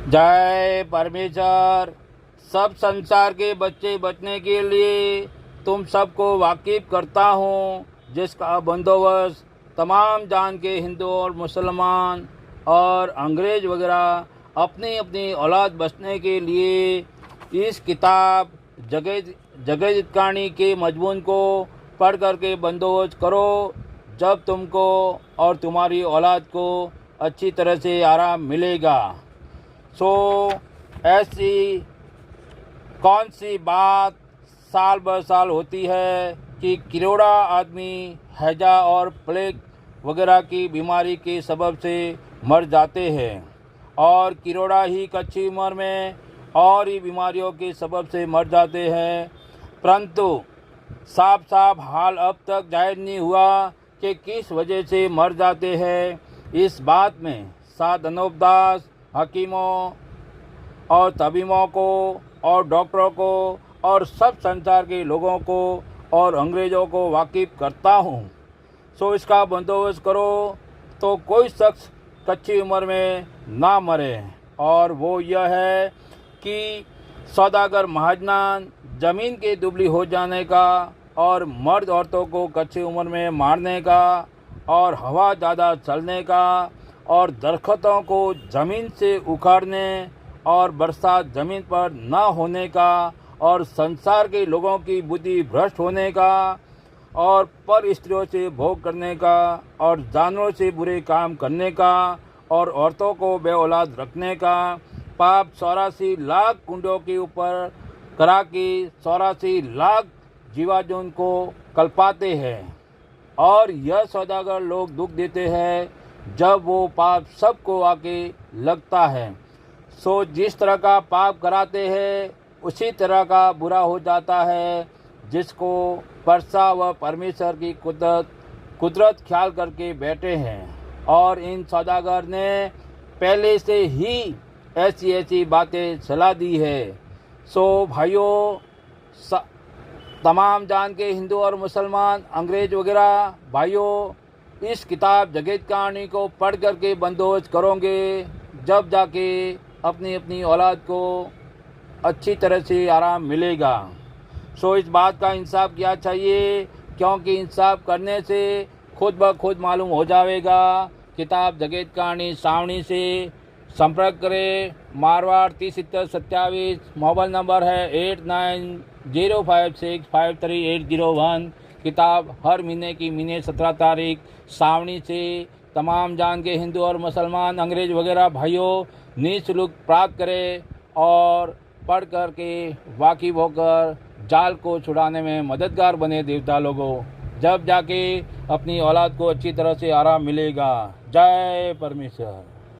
जय परमेश्वर। सब संसार के बच्चे बचने के लिए तुम सबको वाकिफ करता हूँ, जिसका बंदोबस्त तमाम जान के हिंदू और मुसलमान और अंग्रेज वगैरह अपनी अपनी औलाद बचने के लिए इस किताब जगत कहानी के मजमून को पढ़ करके बंदोबस्त करो, जब तुमको और तुम्हारी औलाद को अच्छी तरह से आराम मिलेगा। ऐसी कौन सी बात साल ब साल होती है कि किरोड़ा आदमी हैजा और प्लेग वगैरह की बीमारी के सबब से मर जाते हैं, और किरोड़ा ही कच्ची उम्र में और ही बीमारियों के सबब से मर जाते हैं, परंतु साफ साफ हाल अब तक जाहिर नहीं हुआ कि किस वजह से मर जाते हैं। इस बात में साध अनोपदास हकीमों और तबीबों को और डॉक्टरों को और सब संसार के लोगों को और अंग्रेज़ों को वाकिफ करता हूँ। इसका बंदोबस्त करो तो कोई शख्स कच्ची उम्र में ना मरे, और वो यह है कि सौदागर महाजनान ज़मीन के दुबली हो जाने का और मर्द औरतों को कच्ची उम्र में मारने का और हवा ज़्यादा चलने का और दरख्तों को ज़मीन से उखाड़ने और बरसात ज़मीन पर न होने का और संसार के लोगों की बुद्धि भ्रष्ट होने का और पर स्त्रियों से भोग करने का और जानवरों से बुरे काम करने का और औरतों को बेऔलाद रखने का पाप 84 लाख कुंडों के ऊपर करा के 84 लाख जीवाजोन को कल्पाते हैं, और यह सौदागर लोग दुख देते हैं जब वो पाप सबको आके लगता है। जिस तरह का पाप कराते हैं उसी तरह का बुरा हो जाता है, जिसको परसा व परमेश्वर की कुदरत ख्याल करके बैठे हैं, और इन सौदागर ने पहले से ही ऐसी ऐसी बातें सलाह दी है। भाइयों, तमाम जान के हिंदू और मुसलमान अंग्रेज वगैरह भाइयों, इस किताब जगत कहानी को पढ़ करके बंदोबस्त करोगे, जब जाके अपनी अपनी औलाद को अच्छी तरह से आराम मिलेगा। इस बात का इंसाफ किया चाहिए, क्योंकि इंसाफ करने से खुद ब खुद मालूम हो जाएगा। किताब जगत कहानी सावनी से संपर्क करें। मारवाड़ 307027, मोबाइल नंबर है 8905653801। किताब हर महीने की महीने 17 तारीख सावनी से तमाम जान के हिंदू और मुसलमान अंग्रेज वगैरह भाइयों निःशुल्क प्राप्त करें और पढ़ कर के वाकिफ होकर जाल को छुड़ाने में मददगार बने देवता लोगों, जब जाके अपनी औलाद को अच्छी तरह से आराम मिलेगा। जय परमेश्वर।